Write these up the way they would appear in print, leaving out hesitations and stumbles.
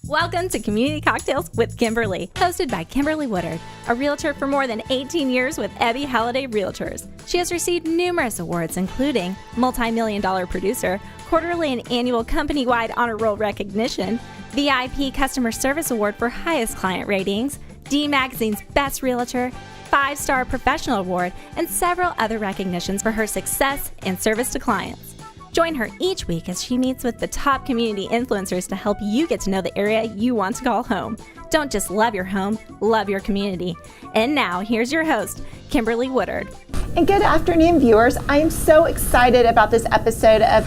Welcome to Community Cocktails with Kimberly, hosted by Kimberly Woodard, a realtor for more than 18 years with Ebby Halliday Realtors. She has received numerous awards, including multi-million-dollar producer, quarterly and annual company-wide honor roll recognition, VIP Customer Service Award for highest client ratings, D Magazine's Best Realtor, 5-Star Professional Award, and several other recognitions for her success and service to clients. Join her each week as she meets with the top community influencers to help you get to know the area you want to call home. Don't just love your home, love your community. And now, here's your host, Kimberly Woodard. And good afternoon, viewers. I am so excited about this episode of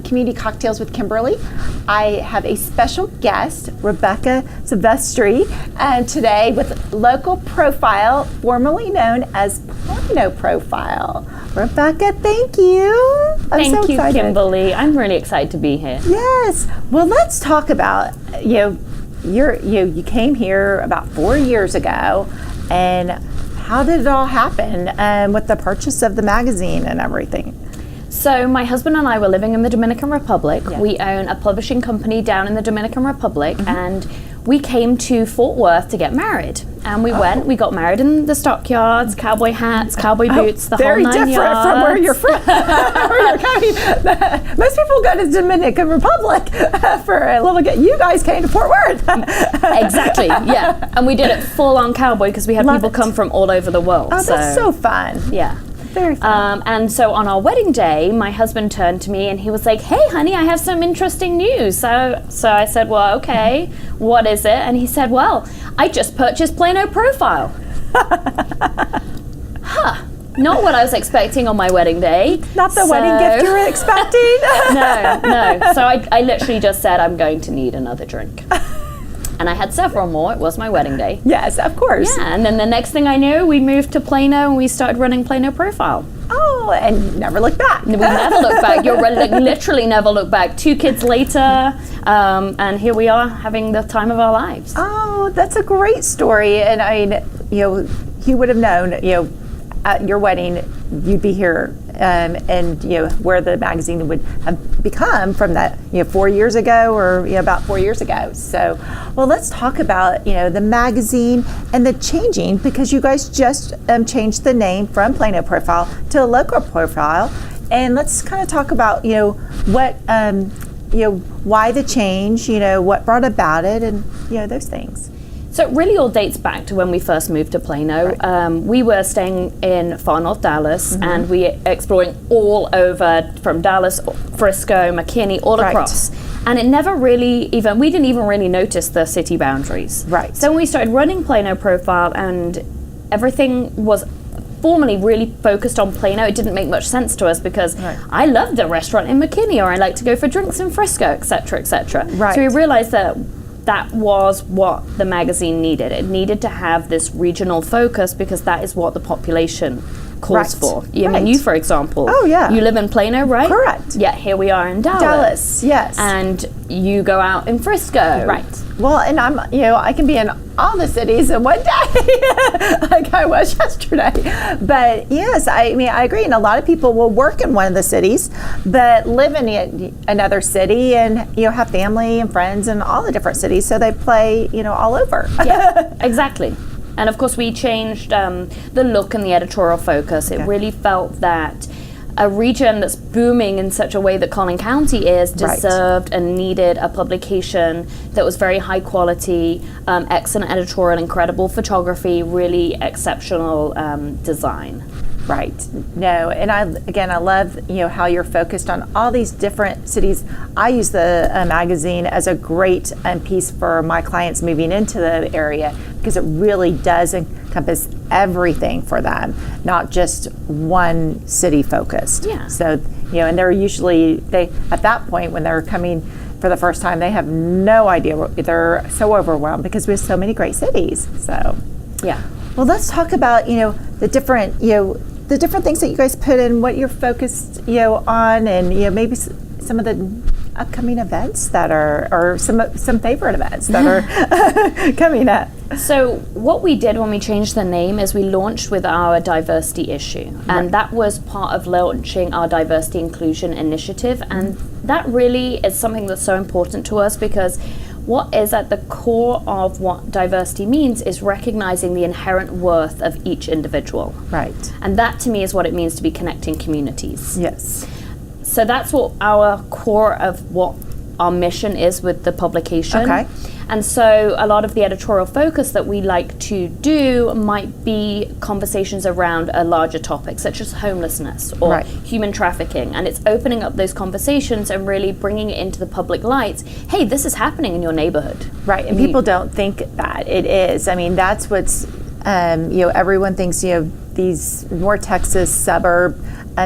Community Cocktails with Kimberly. I have a special guest, Rebecca Silvestri, today with Local Profile, formerly known as Plano Profile. Rebecca, thank you. Thank you, Kimberly. I'm really excited to be here. Yes. Well, let's talk about you came here about 4 years ago, and how did it all happen with the purchase of the magazine and everything? So my husband and I were living in the Dominican Republic. Yeah. We own a publishing company down in the Dominican Republic, and we came to Fort Worth to get married. And we we got married in the stockyards, cowboy hats, cowboy boots, the whole 9 yards. Very different from where you're from. Where you're coming. Most people go to the Dominican Republic for a little get. You guys came to Fort Worth. Exactly, yeah. And we did it full on cowboy because we had people come from all over the world. Oh, that's so fun. Yeah. Very fun. And so on our wedding day, my husband turned to me and he was like, "Hey, honey, I have some interesting news." So I said, "Well, okay, what is it?" And he said, "Well, I just purchased Plano Profile." Not what I was expecting on my wedding day. Not the wedding gift you were expecting? No. So I literally just said, "I'm going to need another drink." And I had several more. It was my wedding day. Yes, of course. Yeah, and then the next thing I knew, we moved to Plano and we started running Plano Profile. Oh, and never looked back. We never looked back. You're literally never looked back. 2 kids later, and here we are having the time of our lives. Oh, that's a great story. And I mean, you would have known, at your wedding, you'd be here, and where the magazine would have become from that 4 years ago, or about 4 years ago. So, well, let's talk about the magazine and the changing, because you guys just changed the name from Plano Profile to Local Profile, and let's kind of talk about what why the change, what brought about it, and those things. So it really all dates back to when we first moved to Plano. Right. We were staying in far north Dallas, and we were exploring all over, from Dallas, Frisco, McKinney, all across. And it never really we didn't even really notice the city boundaries. Right. So when we started running Plano Profile and everything was formally really focused on Plano, it didn't make much sense to us because I loved the restaurant in McKinney, or I like to go for drinks in Frisco, et cetera, et cetera. Right. So we realized that was what the magazine needed. It needed to have this regional focus because that is what the population calls for. I mean, you, for example. Oh, yeah. You live in Plano, right? Correct. Yeah, here we are in Dallas. Dallas, yes. And you go out in Frisco. Right. Well, and I'm, I can be in all the cities in one day, like I was yesterday. But yes, I mean, I agree. And a lot of people will work in one of the cities, but live in another city, and have family and friends in all the different cities. So they play, all over. Yeah, exactly. And of course, we changed the look and the editorial focus. It really felt that a region that's booming in such a way that Collin County is deserved and needed a publication that was very high quality, excellent editorial, incredible photography, really exceptional design. Right. No, and I love how you're focused on all these different cities. I use the magazine as a great piece for my clients moving into the area, because it really does encompass everything for them, not just one city focused. Yeah. So and they're usually at that point when they're coming for the first time, they have no idea. They're so overwhelmed because we have so many great cities. So yeah. Well, let's talk about the different the different things that you guys put in, what you're focused on, and maybe some of the upcoming events that are, or some favorite events that are coming up. So what we did when we changed the name is we launched with our diversity issue, and that was part of launching our diversity inclusion initiative, and that really is something that's so important to us because what is at the core of what diversity means is recognizing the inherent worth of each individual. Right. And that to me is what it means to be connecting communities. Yes. So that's what our core of what our mission is with the publication. Okay. And so a lot of the editorial focus that we like to do might be conversations around a larger topic, such as homelessness or Right. human trafficking. And it's opening up those conversations and really bringing it into the public light. Hey, this is happening in your neighborhood. Right, and people don't think that it is. I mean, that's what's, everyone thinks, these North Texas suburb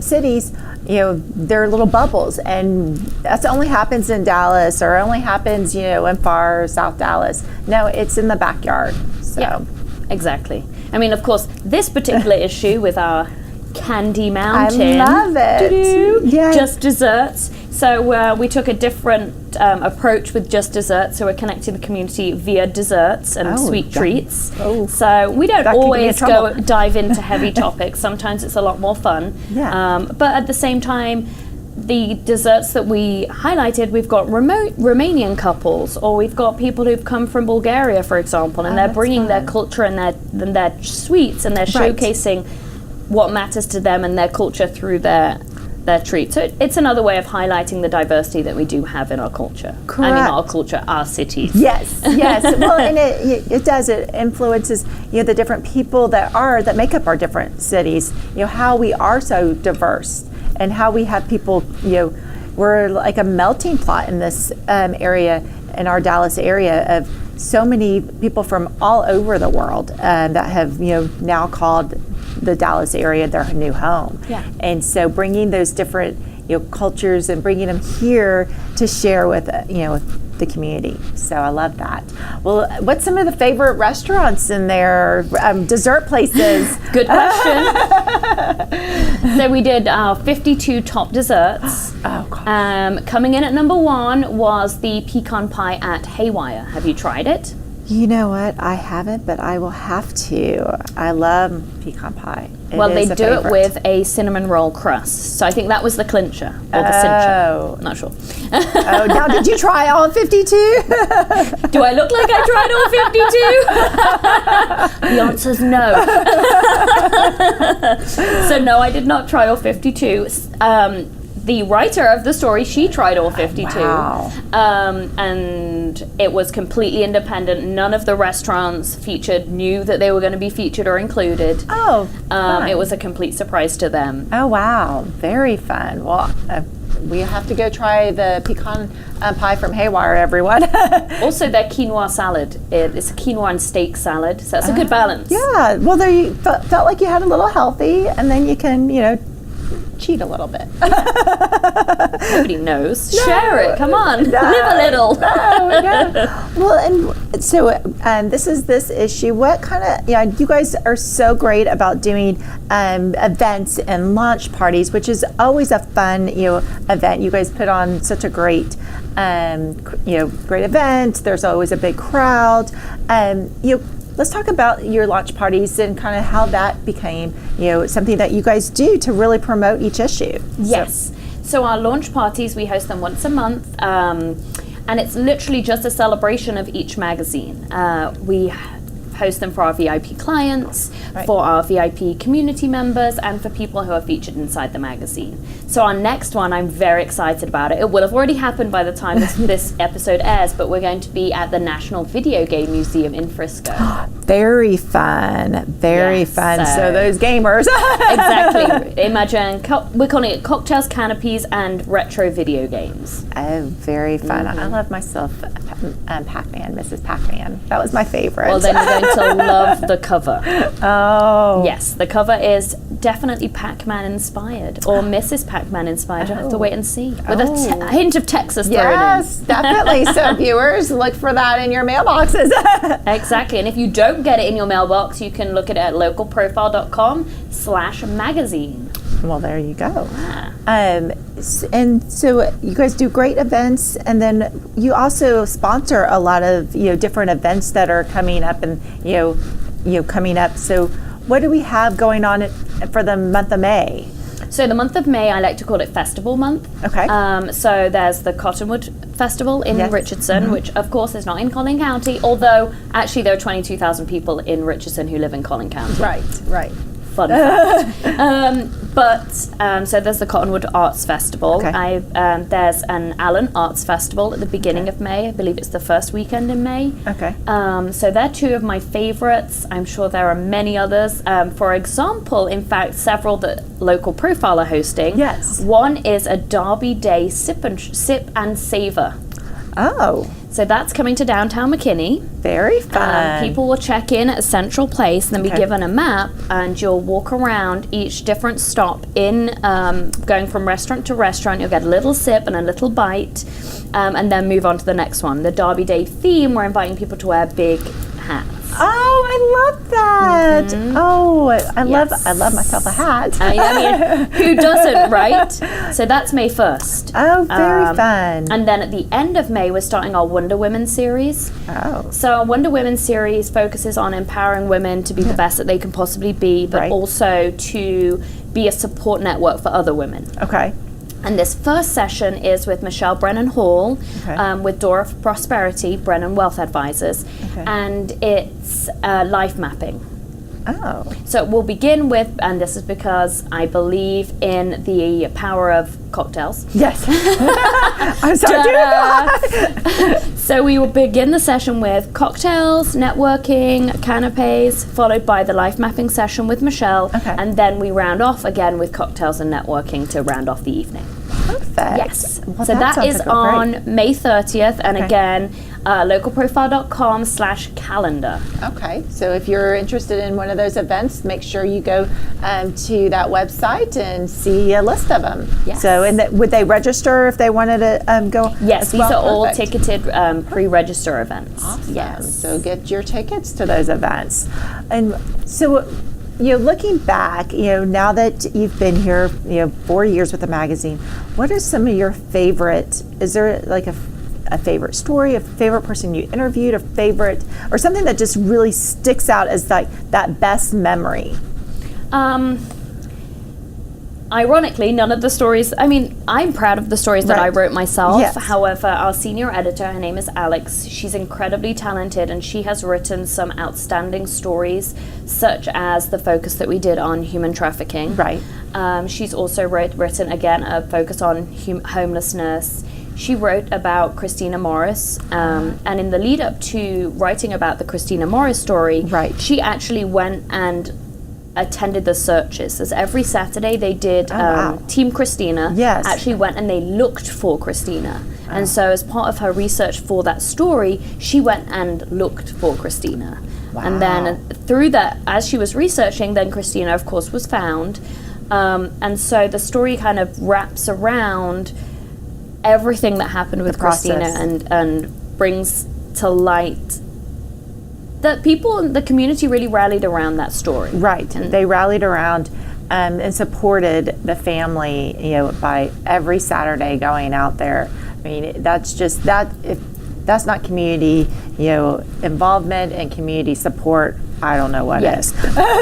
cities, they're little bubbles, and that only happens in Dallas or only happens, in far South Dallas. No, it's in the backyard. So. Yeah, exactly. I mean, of course, this particular issue with our Candy Mountain. I love it. Yeah. Just Desserts. So we took a different approach with Just Desserts. So we're connecting the community via desserts and sweet treats. So we don't always dive into heavy topics. Sometimes it's a lot more fun. Yeah. But at the same time, the desserts that we highlighted, we've got Romanian couples, or we've got people who've come from Bulgaria, for example, and they're bringing their culture and their sweets, and they're showcasing what matters to them and their culture through their treat. So it's another way of highlighting the diversity that we do have in our culture. Correct. And in our culture, our cities. Yes. Well, and it does. It influences, the different people that make up our different cities. How we are so diverse, and how we have people. We're like a melting pot in this area, in our Dallas area, of so many people from all over the world that have now called the Dallas area their new home. Yeah. And so bringing those different cultures and bringing them here to share with with the community. So I love that. Well, what's some of the favorite restaurants in there? Dessert places? Good question. So we did our 52 top desserts. Oh, God. Coming in at number 1 was the Pecan Pie at Haywire. Have you tried it? You know what? I haven't, but I will have to. I love pecan pie. Well, they do it with a cinnamon roll crust. So I think that was the clincher, or the cincher. Not sure. Now did you try all 52? Do I look like I tried all 52? The answer's no. So no, I did not try all 52. The writer of the story, she tried all 52. Wow. And it was completely independent. None of the restaurants knew that they were going to be featured or included. Oh, fun. It was a complete surprise to them. Oh, wow. Very fun. Well, we have to go try the pecan pie from Haywire, everyone. Also, their quinoa salad. It's a quinoa and steak salad, so that's a good balance. Yeah. Well, there you felt like you had a little healthy, and then you can, cheat a little bit. Nobody knows. No, share it. Come on. No, live a little. No. Well, and so this issue. What kind of, you guys are so great about doing events and launch parties, which is always a fun, event. You guys put on such a great, great event. There's always a big crowd. Let's talk about your launch parties and kind of how that became, something that you guys do to really promote each issue. Yes. So our launch parties, we host them once a month, and it's literally just a celebration of each magazine. We host them for our VIP clients, for our VIP community members, and for people who are featured inside the magazine. So our next one, I'm very excited about it. It will have already happened by the time this episode airs, but we're going to be at the National Video Game Museum in Frisco. Very fun. Very fun. So those gamers. Exactly. Imagine, we're calling it cocktails, canopies, and retro video games. Oh, very fun. I love myself Pac-Man, Mrs. Pac-Man. That was my favorite. Well, then you're going to love the cover. Oh. Yes, the cover is definitely Pac-Man inspired, or Mrs. Pac-Man inspired. You'll have to wait and see. With a hint of Texas thrown in. Yes, definitely. So viewers, look for that in your mailboxes. Exactly. And if you don't get it in your mailbox, you can look at it at localprofile.com/magazine. Well, there you go. Yeah. And so you guys do great events, and then you also sponsor a lot of different events that are coming up, and coming up. So what do we have going on for the month of May? So the month of May, I like to call it Festival Month. Okay. So there's the Cottonwood Festival in Yes. Richardson, which of course is not in Collin County, although actually there are 22,000 people in Richardson who live in Collin County. Right. Fun fact. So there's the Cottonwood Arts Festival. Okay. There's an Allen Arts Festival at the beginning of May. I believe it's the first weekend in May. Okay. So they're two of my favorites. I'm sure there are many others. For example, in fact, several that Local Profile are hosting. Yes. One is a Derby Day sip and savor. Oh, So that's coming to downtown McKinney. very fun. People will check in at a central place and then be Okay. given a map, and you'll walk around each different stop in going from restaurant to restaurant. You'll get a little sip and a little bite, and then move on to the next one. The Derby Day theme, we're inviting people to wear big hats. Oh, I love that. Oh, I love myself a hat. I mean, who doesn't, right? So that's May 1st. Oh, very fun. And then at the end of May, we're starting our Wonder Women series. Oh. So our Wonder Women series focuses on empowering women to be the best that they can possibly be, but Right. also to be a support network for other women. Okay. And this first session is with Michelle Brennan Hall, Okay. with Dora for Prosperity, Brennan Wealth Advisors, Okay. and it's life mapping. Oh. So we'll begin with, and this is because I believe in the power of cocktails. Yes. I'm sorry. Ta-da! So we will begin the session with cocktails, networking, canapes, followed by the life mapping session with Michelle, Okay. and then we round off again with cocktails and networking to round off the evening. Perfect. Yes. Well, So that sounds is like a on great- May 30th, and Okay. again, localprofile.com/calendar. Okay, so if you're interested in one of those events, make sure you go to that website and see a list of them. Yes. So, and would they register if they wanted to go? Yes, as these well? are all Perfect. ticketed pre-register events. Awesome. Yes. So get your tickets to those events. And so, looking back, now that you've been here, 4 years with the magazine, what are some of your favorite? Is there like a favorite story, a favorite person you interviewed, a favorite, or something that just really sticks out as like that best memory? Ironically, none of the stories, I'm proud of the stories that I Right. wrote myself. Yes. However, our senior editor, her name is Alex, she's incredibly talented, and she has written some outstanding stories, such as the focus that we did on human trafficking. Right. She's also written, again, a focus on homelessness. She wrote about Christina Morris, and in the lead up to writing about the Christina Morris story, Right. she actually went and attended the searches. As every Saturday they did wow. Team Christina Yes. actually went and they looked for Christina. And so as part of her research for that story, she went and looked for Christina. And then through that, as she was researching, then Christina, of course, was found. And so the story kind of wraps around everything that happened with Christina process. and brings to light that people in the community really rallied around that story. Right. They rallied around and supported the family, by every Saturday going out there. I mean, that's just that. If that's not community, involvement and community support, I don't know what Yes.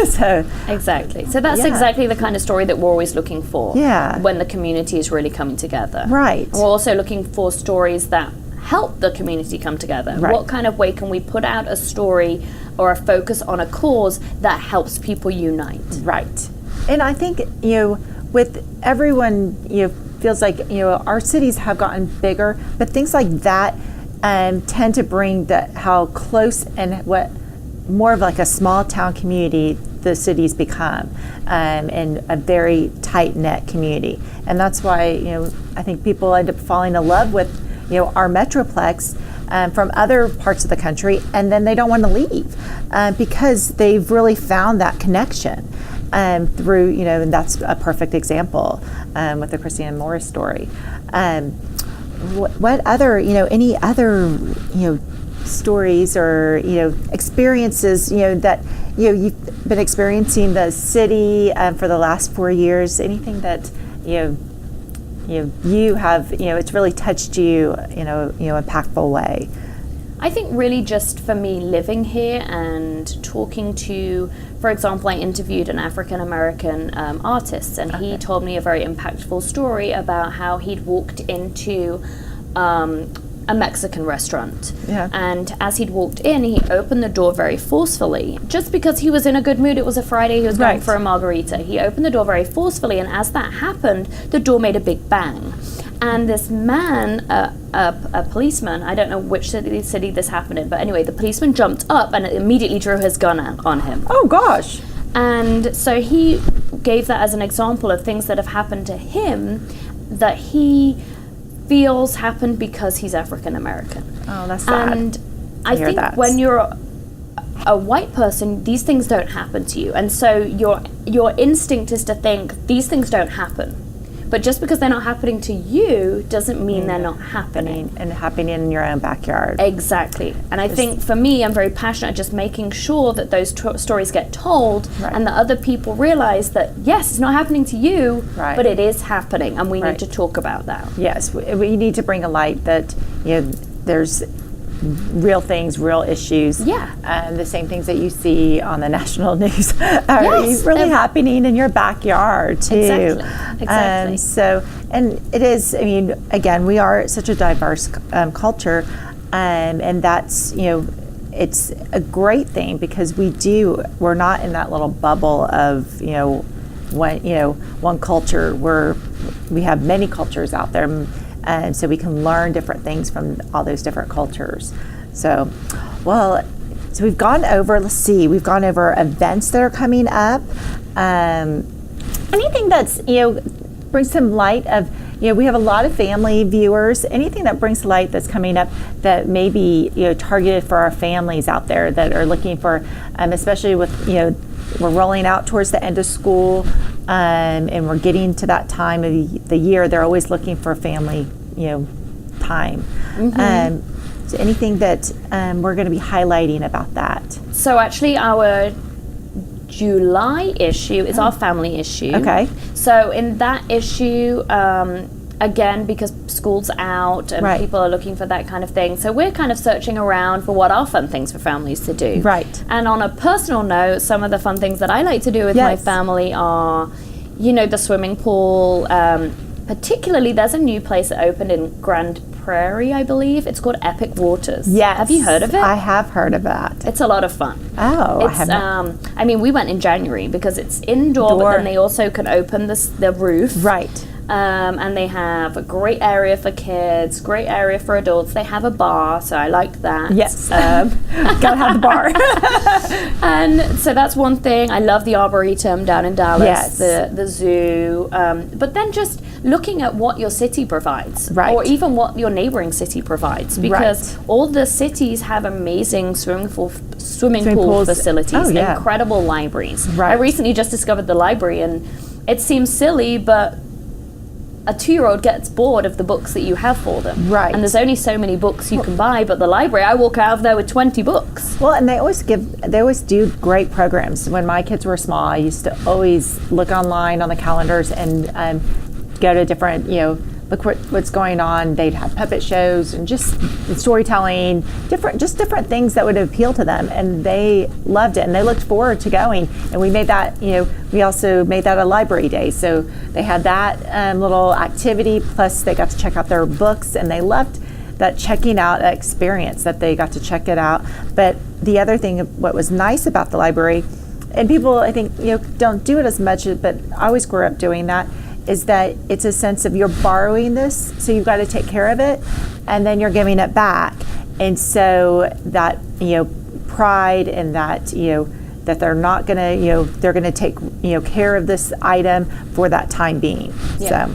is. So Exactly. So that's Yeah. exactly the kind of story that we're always looking for. Yeah. When the community is really coming together. Right. And we're also looking for stories that help the community come together. Right. What kind of way can we put out a story or a focus on a cause that helps people unite? Right. And I think, with everyone, feels like, our cities have gotten bigger, but things like that tend to bring how close and what more of like a small town community the cities become, and a very tight-knit community. And that's why, I think people end up falling in love with, our Metroplex from other parts of the country, and then they don't want to leave because they've really found that connection through, and that's a perfect example with the Christina Morris story. What other, any other, stories or, experiences, that, you've been experiencing the city for the last 4 years, anything that, you have, it's really touched you, impactful way? I think really just for me living here and talking to, for example, I interviewed an African American artist, and he told me a very impactful story about how he'd walked into a Mexican restaurant. Yeah. And as he'd walked in, he opened the door very forcefully. Just because he was in a good mood, it was a Friday, he was going for a margarita. He opened the door very forcefully, and as that happened, the door made a big bang. And this man, a policeman, I don't know which city this happened in, but anyway, the policeman jumped up and immediately drew his gun on him. Oh, gosh. And so he gave that as an example of things that have happened to him that he feels happened because he's African American. Oh, that's sad. And I think when you're a white person, these things don't happen to you. And so your instinct is to think these things don't happen. But just because they're not happening to you doesn't mean they're not happening. And happening in your own backyard. Exactly. And I think for me, I'm very passionate just making sure that those stories get told and that other people realize that, yes, it's not happening to you, but it is happening. And we need to talk about that. Yes, we need to bring a light that, there's real things, real issues. Yeah. The same things that you see on the national news are really happening in your backyard too. Exactly. And it is, again, we are such a diverse culture, and that's, it's a great thing because we're not in that little bubble of, one culture. We have many cultures out there. And so we can learn different things from all those different cultures. So we've gone over, events that are coming up. Anything that's, brings some light of, we have a lot of family viewers. Anything that brings light that's coming up that may be, targeted for our families out there that are looking for, especially with, we're rolling out towards the end of school, and we're getting to that time of the year. They're always looking for family, time. So anything that we're going to be highlighting about that? So actually, our July issue is our family issue. Okay. So in that issue, again, because school's out and people are looking for that kind of thing, so we're kind of searching around for what are fun things for families to do. Right. And on a personal note, some of the fun things that I like to do with my family are, the swimming pool. Particularly, there's a new place that opened in Grand Prairie, I believe. It's called Epic Waters. Yes. Have you heard of it? I have heard of that. It's a lot of fun. Oh, I have we went in January because it's indoor, but then they also can open the roof. Right. And they have a great area for kids, great area for adults. They have a bar, so I like that. Yes. Gotta have the bar. And so that's one thing. I love the Arboretum down in Dallas, Yes. the zoo. But then just looking at what your city provides, or even what your neighboring city provides, because all the cities have amazing swimming pool facilities, incredible libraries. I recently just discovered the library, and it seems silly, but a 2-year-old gets bored of the books that you have for them. Right. And there's only so many books you can buy, but the library, I walk out of there with 20 books. Well, and they always do great programs. When my kids were small, I used to always look online on the calendars and go to different, look what's going on. They'd have puppet shows and just storytelling, different things that would appeal to them, and they loved it and they looked forward to going. And we made that, we also made that a library day. So they had that little activity, plus they got to check out their books, and they loved that checking out experience that they got to check it out. But the other thing, what was nice about the library, and people I think don't do it as much, but I always grew up doing that, is that it's a sense of you're borrowing this, so you've got to take care of it, and then you're giving it back. And so that pride, and that that they're not going to they're going to take care of this item for that time being. So.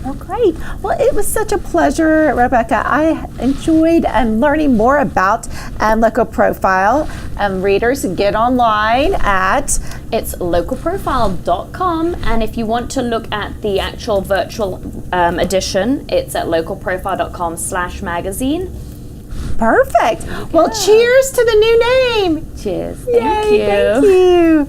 Well, great. Well, it was such a pleasure, Rebecca. I enjoyed learning more about Local Profile. Readers, get online at localprofile.com, and if you want to look at the actual virtual edition, it's at localprofile.com/magazine. Perfect. Well, cheers to the new name. Cheers. Thank you.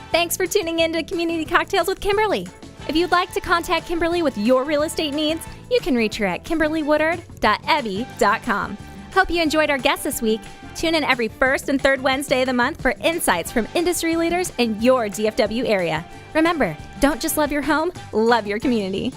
Thanks for tuning in to Community Cocktails with Kimberly. If you'd like to contact Kimberly with your real estate needs, you can reach her at kimberlywoodard.ebby.com. Hope you enjoyed our guest this week. Tune in every first and third Wednesday of the month for insights from industry leaders in your DFW area. Remember, don't just love your home, love your community.